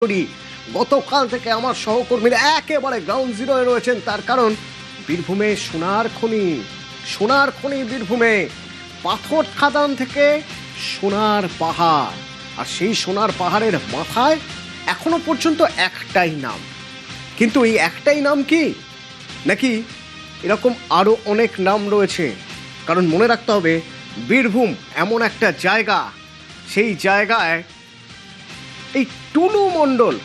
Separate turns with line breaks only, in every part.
করি। গতকাল থেকে আমার সহকর্মীরা একেবারে গ্রাউন্ড জিরোয় রয়েছেন, তার কারণ বীরভূমে সোনার খনি বীরভূমে পাথর খাদান থেকে সোনার পাহাড়, আর সেই সোনার পাহাড়ের মাথায় এখনো পর্যন্ত একটাই নাম। কিন্তু এই একটাই নাম কি, নাকি এরকম আরও অনেক নাম রয়েছে? কারণ মনে রাখতে হবে, বীরভূম এমন একটা জায়গা, সেই জায়গায় এই টুলু মণ্ডল,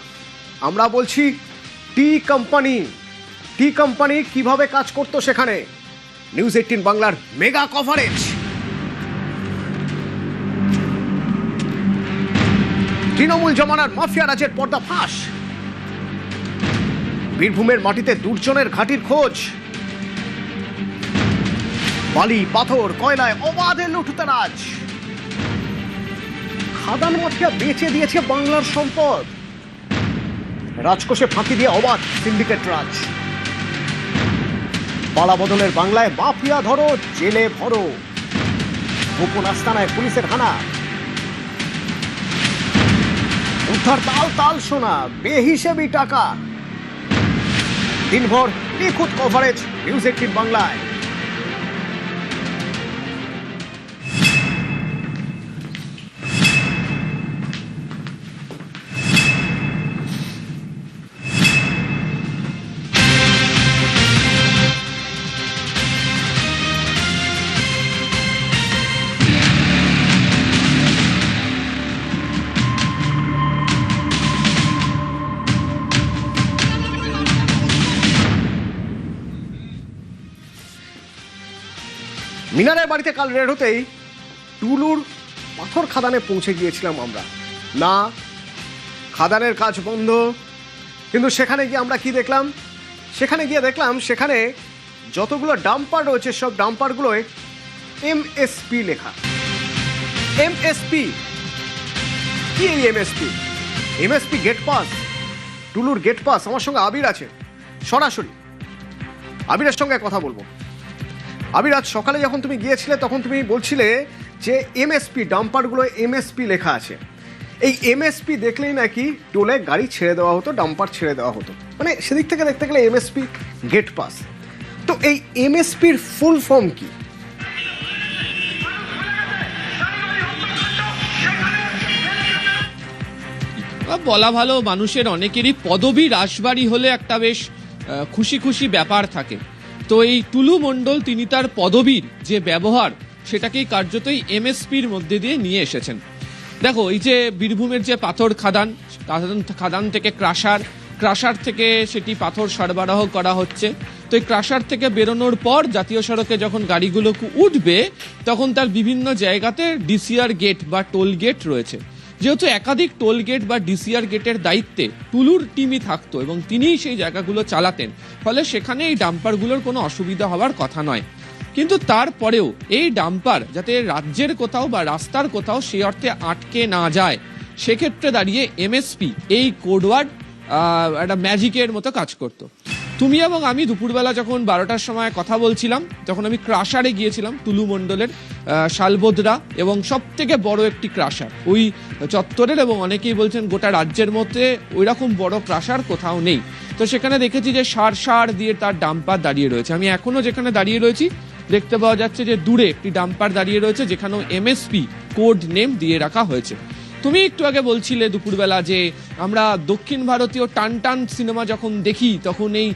আমরা বলছি টি কোম্পানি কিভাবে কাজ করতো সেখানে। নিউজ 18 বাংলার মেগা কভারেজ। তৃণমূল জমানার মাফিয়া রাজের পর্দাফাঁস, বীরভূমের মাটিতে দুর্জনের ঘাঁটির খোঁজ, বালি পাথর কয়লায় অবাধে লুটতরাজ, খাদান মাফিয়া বেচে দিয়েছে বাংলার সম্পদ, রাজকোষে ফাঁকি দিয়ে অবাধ সিন্ডিকেট রাজ, পালা বদলের বাংলায় মাফিয়া ধরো জেলে ভরো, গোপন আস্তানায় পুলিশের হানা, উদ্ধার তাল সোনা, বেহিসেবি টাকা। দিনভর নিখুঁত কভারেজ নিউজ 18 বাংলায়। মিনারের বাড়িতে কাল রেড হতেই টুলুর পাথর খাদানে পৌঁছে গিয়েছিলাম আমরা। না, খাদানের কাজ বন্ধ, কিন্তু সেখানে গিয়ে আমরা কি দেখলাম? সেখানে যতগুলো ডাম্পার রয়েছে, সব ডাম্পারগুলোয় এমএসপি লেখা। এমএসপি কি? এই এমএসপি গেট পাস, টুলুর গেট পাস। আমার সঙ্গে আবির আছে, সরাসরি আবিরের সঙ্গে কথা বলবো। আবির, আজ সকালে যখন তুমি গিয়েছিলে তখন তুমি বলছিলে যে এমএসপি ডাম্পারগুলো এমএসপি লেখা আছে। এই এমএসপি দেখলেই নাকি টোলে গাড়ি ছেড়ে দেওয়া হতো, ডাম্পার ছেড়ে দেওয়া হতো, মানে সেদিক থেকে দেখতে গেলে এমএসপি গেট পাস। তো এই এমএসপির ফুল ফর্ম কি?
বলা ভালো, মানুষের অনেকেরই পদবী রাশবাড়ি হলে একটা বেশ খুশি খুশি ব্যাপার থাকে। তো এই টুলু মণ্ডল তিনি তার পদবীর যে ব্যবহার সেটাকেই কার্যতই এমএসপির মধ্যে দিয়ে নিয়ে এসেছেন। দেখো, এই যে বীরভূমের যে পাথর খাদান থেকে ক্রাশার থেকে সেটি পাথর সরবরাহ করা হচ্ছে। তো এই ক্রাশার থেকে বেরোনোর পর জাতীয় সড়কে যখন গাড়িগুলো উঠবে তখন তার বিভিন্ন জায়গাতে ডিসিআর গেট বা টোল গেট রয়েছে। যেহেতু একাধিক টোল গেট বা ডিসিআর গেটের দায়িত্বে টুলুর টিমই থাকতো এবং তিনিই সেই জায়গাগুলো চালাতেন, ফলে সেখানে এই ডাম্পারগুলোর কোনো অসুবিধা হওয়ার কথা নয়। কিন্তু তারপরেও এই ডাম্পার যাতে রাজ্যের কোথাও বা রাস্তার কোথাও সেই অর্থে আটকে না যায়, সেক্ষেত্রে দাঁড়িয়ে এমএসপি এই কোডওয়ার্ড একটা ম্যাজিকের মতো কাজ করতো। তুমি এবং আমি দুপুরবেলা যখন 12টার সময় কথা বলছিলাম, তখন আমি ক্রাশারে গিয়েছিলাম, টুলু মণ্ডলের শালবোদরা এবং সব থেকে বড় একটি ক্রাশার ওই চত্বরের, এবং অনেকেই বলছেন গোটা রাজ্যের মধ্যে ওই রকম বড় ক্রাশার কোথাও নেই। তো সেখানে দেখেছি যে সার দিয়ে তার ডাম্পার দাঁড়িয়ে রয়েছে। আমি এখনো যেখানে দাঁড়িয়ে রয়েছি দেখতে পাওয়া যাচ্ছে যে দূরে একটি ডাম্পার দাঁড়িয়ে রয়েছে, যেখানেও এমএসপি কোড নেম দিয়ে রাখা হয়েছে। তুমি একটু আগে বলছিলে দুপুরবেলা যে আমরা দক্ষিণ ভারতীয় টান সিনেমা যখন দেখি তখন এই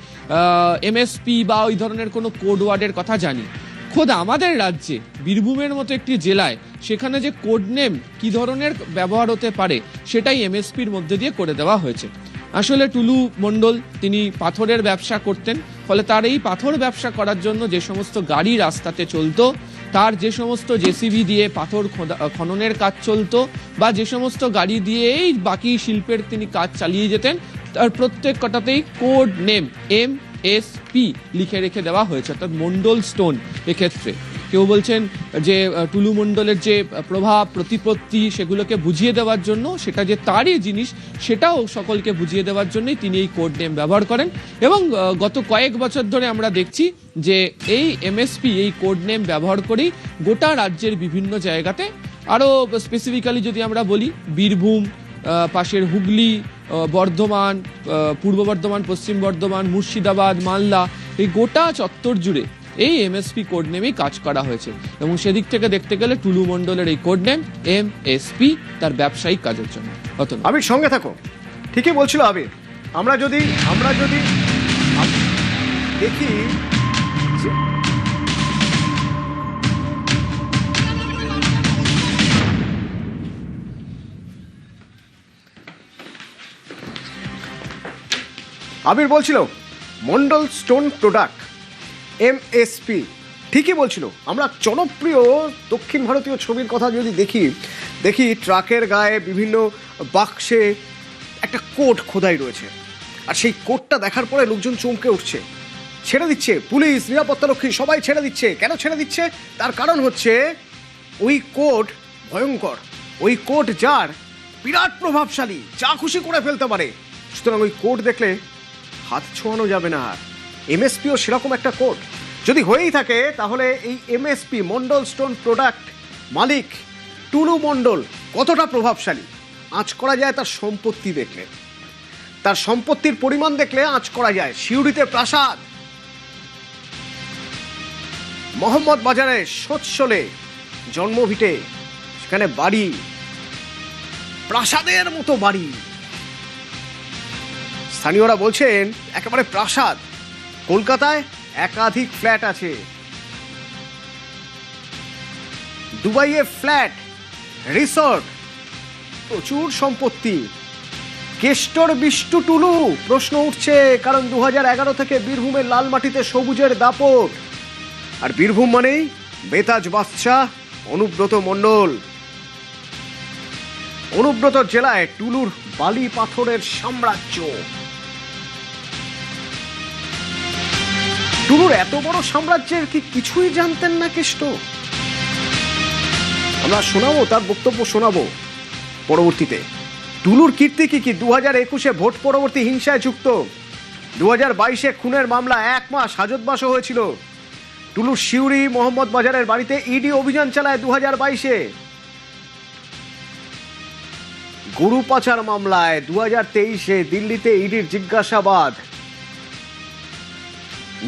এমএসপি বা ওই ধরনের কোনো কোড ওয়ার্ডের কথা জানি। খোদ আমাদের রাজ্যে বীরভূমের মতো একটি জেলায় সেখানে যে কোড নেম কী ধরনের ব্যবহার হতে পারে সেটাই এমএসপির মধ্যে দিয়ে করে দেওয়া হয়েছে। আসলে টুলু মণ্ডল তিনি পাথরের ব্যবসা করতেন, ফলে তার এই পাথর ব্যবসা করার জন্য যে সমস্ত গাড়ি রাস্তাতে চলতো, তার যে সমস্ত জেসিবি দিয়ে পাথর খননের কাজ চলতো, বা যে সমস্ত গাড়ি দিয়ে এই বাকি শিল্পের তিনি কাজ চালিয়ে যেতেন, তার প্রত্যেক কটাতেই কোড নেম এমএসপি লিখে রেখে দেওয়া হয়েছে, অর্থাৎ মণ্ডল স্টোন। এক্ষেত্রে কেউ বলছেন যে টুলু মণ্ডলের যে প্রভাব প্রতিপত্তি সেগুলোকে বুঝিয়ে দেওয়ার জন্য, সেটা যে তারই জিনিস সেটাও সকলকে বুঝিয়ে দেওয়ার জন্যই তিনি এই কোড নেম ব্যবহার করেন। এবং গত কয়েক বছর ধরে আমরা দেখছি যে এই এমএসপি এই কোড নেম ব্যবহার করেই গোটা রাজ্যের বিভিন্ন জায়গাতে, আরও স্পেসিফিক্যালি যদি আমরা বলি বীরভূম, পাশের হুগলি, বর্ধমান, পূর্ব বর্ধমান, পশ্চিম বর্ধমান, মুর্শিদাবাদ, মালদা, এই গোটা চত্বর জুড়ে এই এমএসপি কোড নেমেই কাজ করা হয়েছে। এবং সেদিক থেকে দেখতে গেলে টুলু মণ্ডলের এই কোড নেম এমএসপি, তার ব্যবসায়িক কাজের জন্য।
আবির সঙ্গে থাকো, ঠিকই বলছিল আবির। আমরা যদি দেখি যে আবির বলছিল মন্ডল স্টোন প্রোডাক্ট এমএসপি, ঠিকই বলছিল। আমরা জনপ্রিয় দক্ষিণ ভারতীয় ছবির কথা যদি দেখি ট্রাকের গায়ে বিভিন্ন বাক্সে একটা কোড খোদাই রয়েছে, আর সেই কোডটা দেখার পরে লোকজন চমকে উঠছে, ছেড়ে দিচ্ছে, পুলিশ, নিরাপত্তারক্ষী সবাই ছেড়ে দিচ্ছে। কেন ছেড়ে দিচ্ছে? তার কারণ হচ্ছে ওই কোড ভয়ঙ্কর, ওই কোড যার বিরাট প্রভাবশালী, যা খুশি করে ফেলতে পারে। সুতরাং ওই কোড দেখলে হাত ছোঁয়ানো যাবে না। আর এমএসপিও সেরকম একটা কোড যদি হয়েই থাকে, তাহলে এই এমএসপি মন্ডল স্টোন প্রোডাক্ট মালিক টুলু মণ্ডল কতটা প্রভাবশালী আঁচ করা যায় তার সম্পত্তি দেখলে, তার সম্পত্তির পরিমাণ দেখলে আঁচ করা যায়। সিউড়িতে প্রাসাদ, মোহাম্মদ বাজারে সোৎসলে জন্মভিটে, সেখানে বাড়ি, প্রাসাদের মতো বাড়ি। স্থানীয়রা বলছেন একেবারে প্রাসাদ। কলকাতায় একাধিক ফ্ল্যাট আছে, দুবাইয়ে ফ্ল্যাট, রিসর্ট, প্রচুর সম্পত্তি। কেষ্টর বিষ্টু টুলু প্রশ্ন উঠছে, কারণ 2011 থেকে বীরভূমের লাল মাটিতে সবুজের দাপট। আর বীরভূম মানেই বেতাজ বাদশাহ অনুব্রত মণ্ডল। অনুব্রত জেলায় টুলুর বালি পাথরের সাম্রাজ্য। টুলুর এত বড় সাম্রাজ্যের কি কিছুই জানতেন না কেষ্ট? আমরা শোনাবো, তার বক্তব্য শোনাবো পরবর্তীতে। টুলুর কীর্তি কি 2021-এ ভোট পরবর্তী হিংসায় যুক্ত, 2022-এ খুনের মামলা 1 মাস হাজতবাসও হয়েছিল। টুলুর সিউড়ি মোহাম্মদ বাজারের বাড়িতে ইডি অভিযান চালায় 2022-এ। গরু পাচার মামলায় 2023-এ দিল্লিতে ইডির জিজ্ঞাসাবাদ।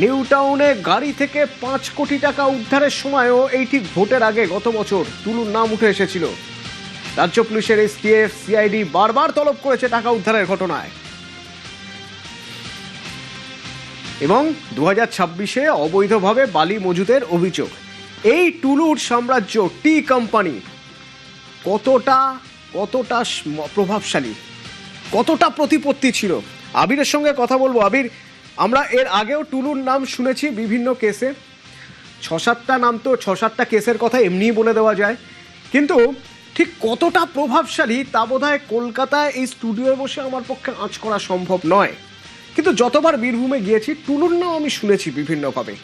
নিউ টাউনে গাড়ি থেকে 5 কোটি টাকা উদ্ধারের সময়ও এই ঠিক ভোটের আগে গত বছর টুলুর নাম উঠে এসেছিল। রাজ্য পুলিশের এসটিএফ, সিআইডি বারবার তলব করেছে টাকা উদ্ধারের ঘটনায়। এবং 2026-এ অবৈধভাবে বালি মজুদের অভিযোগ। এই টুলুর সাম্রাজ্য টি কোম্পানি কতটা প্রভাবশালী, কতটা প্রতিপত্তি ছিল। আবিরের সঙ্গে কথা বলবো। আবির, আমরা এর আগেও টুলুর নাম শুনেছি বিভিন্ন কেসে, 6-7টা নাম তো 6-7টা কেসের কথা এমনিই বলে দেওয়া যায়, কিন্তু ঠিক কতটা প্রভাবশালী তা বোধহয় কলকাতায় এই স্টুডিওয়ে বসে আমার পক্ষে আঁচ করা সম্ভব নয়। কিন্তু যতবার বীরভূমে গিয়েছি টুলুর নাম আমি শুনেছি বিভিন্নভাবে।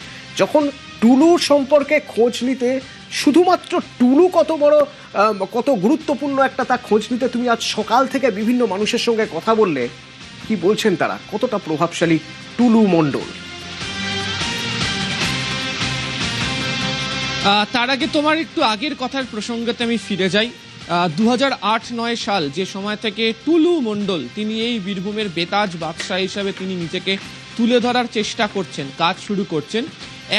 যখন টুলু সম্পর্কে খোঁজ নিতে, শুধুমাত্র টুলু কত গুরুত্বপূর্ণ একটা তা খোঁজ নিতে তুমি আজ সকাল থেকে বিভিন্ন মানুষের সঙ্গে কথা বললে, কি বলছেন তারা, কতটা প্রভাবশালী টুলু মণ্ডল?
তার আগে তোমার একটু আগের কথার প্রসঙ্গতে আমি ফিরে যাই। 2008-9 সাল, যে সময় থেকে টুলু মণ্ডল তিনি এই বীরভূমের বেতাজ বাদশাহ হিসাবে তিনি নিজেকে তুলে ধরার চেষ্টা করছেন, কাজ শুরু করছেন,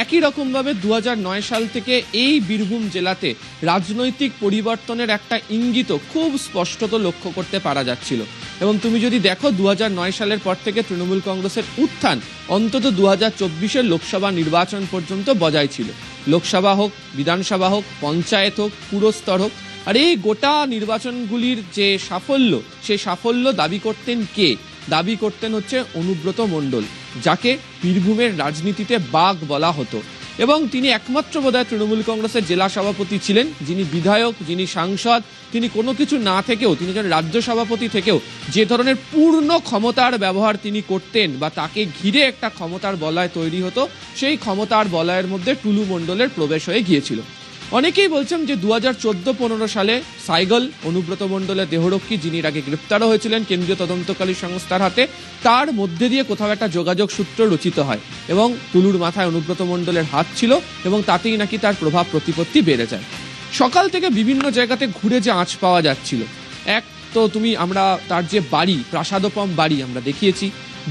একই রকমভাবে 2009 সাল থেকে এই বীরভূম জেলাতে রাজনৈতিক পরিবর্তনের একটা ইঙ্গিত খুব স্পষ্টত লক্ষ্য করতে পারা যাচ্ছিল। এবং তুমি যদি দেখো 2009 সালের পর থেকে তৃণমূল কংগ্রেসের উত্থান অন্তত 2024-এর লোকসভা নির্বাচন পর্যন্ত বজায় ছিল। লোকসভা হোক, বিধানসভা হোক, পঞ্চায়েত হোক, পুরস্তর হোক, আর এই গোটা নির্বাচনগুলির যে সাফল্য, সেই সাফল্য দাবি করতেন কে? দাবি করতেন হচ্ছে অনুব্রত মণ্ডল, যাকে বীরভূমের রাজনীতিতে বাঘ বলা হতো। এবং তিনি একমাত্র বোধহয় তৃণমূল কংগ্রেসের জেলা সভাপতি ছিলেন যিনি বিধায়ক, যিনি সাংসদ, তিনি কোনো কিছু না থেকেও, তিনি যখন রাজ্য সভাপতি থেকেও যে ধরনের পূর্ণ ক্ষমতার ব্যবহার তিনি করতেন, বা তাকে ঘিরে একটা ক্ষমতার বলয় তৈরি হতো, সেই ক্ষমতার বলয়ের মধ্যে টুলু মণ্ডলের প্রবেশ হয়ে গিয়েছিল। অনেকেই বলছেন যে 2014-15 সালে সাইগল, অনুব্রত মণ্ডলের দেহরক্ষী, যিনি এর আগে গ্রেপ্তারও হয়েছিলেন কেন্দ্রীয় তদন্তকারী সংস্থার হাতে, তার মধ্যে দিয়ে কোথাও একটা যোগাযোগ সূত্র রচিত হয় এবং টুলুর মাথায় অনুব্রত মণ্ডলের হাত ছিল এবং তাতেই নাকি তার প্রভাব প্রতিপত্তি বেড়ে যায়। সকাল থেকে বিভিন্ন জায়গাতে ঘুরে যে আঁচ পাওয়া যাচ্ছিল, এক তো আমরা তার যে বাড়ি প্রাসাদোপম বাড়ি আমরা দেখিয়েছি।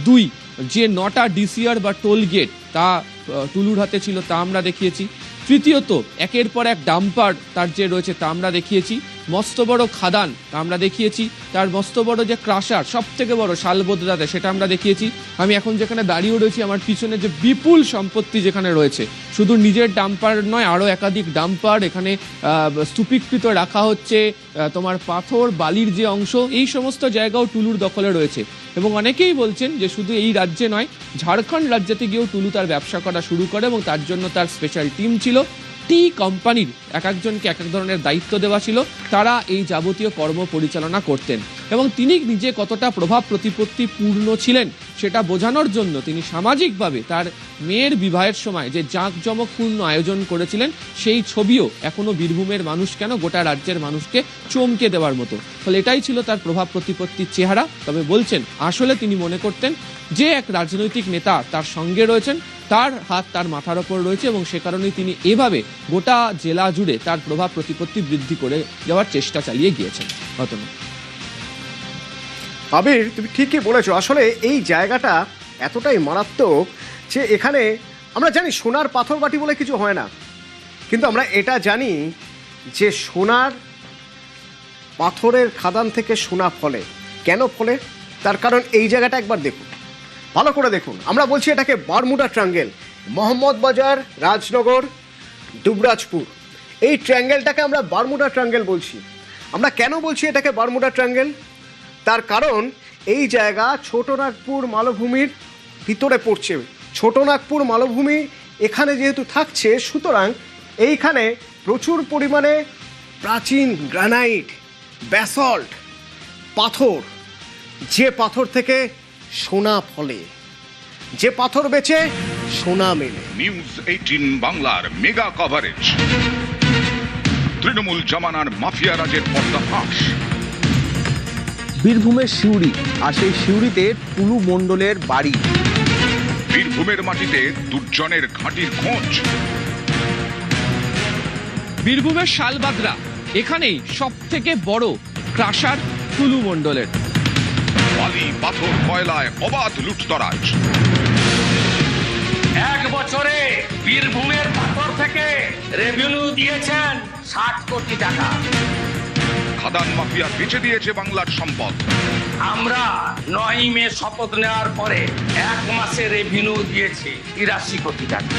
2, যে 9টা ডিসিআর বা টোল গেট তা টুলুর হাতে ছিল তা আমরা দেখিয়েছি। তৃতীয়ত, একের পর এক ডাম্পার তার যে রয়েছে তা আমরা দেখিয়েছি। মস্ত বড় খাদান তা আমরা দেখিয়েছি। তার মস্ত বড় যে ক্রাশার, সব থেকে বড় শালবদ্রাতে, সেটা আমরা দেখিয়েছি। আমি এখন যেখানে দাঁড়িয়ে রয়েছি আমার পিছনে যে বিপুল সম্পত্তি যেখানে রয়েছে, শুধু নিজের ডাম্পার নয়, আরও একাধিক ডাম্পার এখানে স্তূপীকৃত রাখা হচ্ছে। তোমার পাথর বালির যে অংশ, এই সমস্ত জায়গাও টুলুর দখলে রয়েছে। এবং অনেকেই বলছেন যে শুধু এই রাজ্যে নয়, ঝাড়খণ্ড রাজ্যতে গিয়েও টুলু তার ব্যবসা করা শুরু করে এবং তার জন্য তার স্পেশাল টিম ছিল। টি কোম্পানির এক একজনকে এক এক ধরনের দায়িত্ব দেওয়া ছিল, তারা এই যাবতীয় কর্ম পরিচালনা করতেন। এবং তিনি নিজে কতটা প্রভাব প্রতিপত্তি পূর্ণ ছিলেন সেটা বোঝানোর জন্য তিনি সামাজিকভাবে তার মেয়ের বিবাহের সময় যে জাঁকজমকপূর্ণ আয়োজন করেছিলেন, সেই ছবিও এখনো বীরভূমের মানুষ কেন গোটা রাজ্যের মানুষকে চমকে দেওয়ার মতো। ফলে এটাই ছিল তার প্রভাব প্রতিপত্তির চেহারা। তবে বলছেন আসলে তিনি মনে করতেন যে এক রাজনৈতিক নেতা তার সঙ্গে রয়েছেন, তার হাত তার মাথার ওপর রয়েছে এবং সে কারণেই তিনি এভাবে গোটা জেলা জুড়ে তার প্রভাব প্রতিপত্তি বৃদ্ধি করে যাওয়ার চেষ্টা চালিয়ে গিয়েছেন। অতনু।
আবির, তুমি ঠিকই বলেছো। আসলে এই জায়গাটা এতটাই মারাত্মক যে এখানে আমরা জানি সোনার পাথর বাটি বলে কিছু হয় না, কিন্তু আমরা এটা জানি যে সোনার পাথরের খাদান থেকে সোনা ফলে। কেন ফলে তার কারণ এই জায়গাটা একবার দেখুন, ভালো করে দেখুন। আমরা বলছি এটাকে বারমুডা ট্রায়াঙ্গেল। মোহাম্মদ বাজার, রাজনগর, দুবরাজপুর, এই ট্রায়াঙ্গেলটাকে আমরা বারমুডা ট্রায়াঙ্গেল বলছি। আমরা কেন বলছি এটাকে বারমুডা ট্রায়াঙ্গেল? তার কারণ এই জায়গা ছোটনাগপুর মালভূমির ভিতরে পড়ছে। ছোটনাগপুর মালভূমি এখানে যেহেতু থাকছে, সুতরাং এইখানে প্রচুর পরিমাণে প্রাচীন গ্রানাইট, ব্যাসল্ট পাথর, যে পাথর থেকে সোনা ফলে, যে পাথর বেচে সোনা মেলে।
নিউজ 18 বাংলার মেগা কভারেজ। তৃণমূল জামানার মাফিয়া রাজের পর্দাফাঁস।
বীরভূমের সিউড়ি, আর সেই সিউড়িতে টুলু মণ্ডলের বাড়ি।
বীরভূমের মাটিতে দুর্জনের ঘাঁটির খোঁজ।
বীরভূমের শালবাদরা, এখানেই সব থেকে বড় ক্রাশার টুলু মণ্ডলের।
বালি, পাথর, কয়লায় অবাধ লুটতরাজ।
এক বছরে বীরভূমের পাথর থেকে রেভিনিউ দিয়েছেন 60 কোটি টাকা।
খাদান মাফিয়া বেচে দিয়েছে বাংলার সম্পদ।
আমরা 9 মে শপথ নেওয়ার পরে 1 মাসে রেভিনিউ দিয়েছি 83 কোটি টাকা।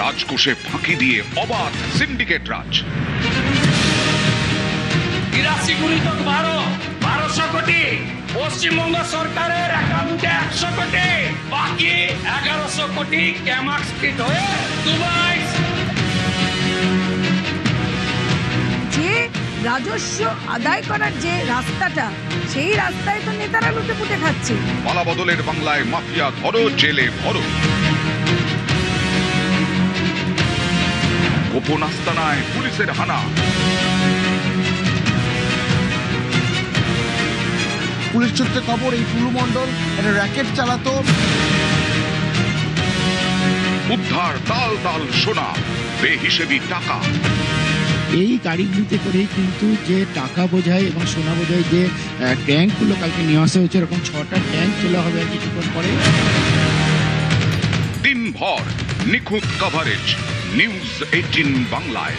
রাজকোষে ফাঁকি দিয়ে অবাধ সিন্ডিকেট রাজ।
83 গুণিত 1200 কোটি। পশ্চিমবঙ্গ সরকারের অ্যাকাউন্টে 100 কোটি, বাকি 1100 কোটি ক্যামাক স্ট্রিট হয়ে দুবাই।
যে রাজস্ব আদায় করার যে রাস্তাটা, সেই রাস্তায় তো নেতারা লুটে পুটে খাচ্ছে।
পালা বদলের বাংলায় মাফিয়া ধরো, জেলে ভরো। গোপন আস্তানায় পুলিশের হানা।
পুলিশ সূত্রে খবর, এই টুলু মণ্ডল একটা র্যাকেট চালাতো।
উদ্ধার তাল তাল সোনা, বেহিসেবি টাকা।
এই গাড়িগুলিতে করেই কিন্তু যে টাকা বোঝায় এবং সোনা বোঝায় যে ট্যাঙ্কগুলো কালকে নিয়ে আসা হয়েছে, এরকম 6টা ট্যাঙ্ক তোলা হবে আর কিছুক্ষণ পরে।
দিনভর নিখুঁত কভারেজ নিউজ 18 বাংলায়।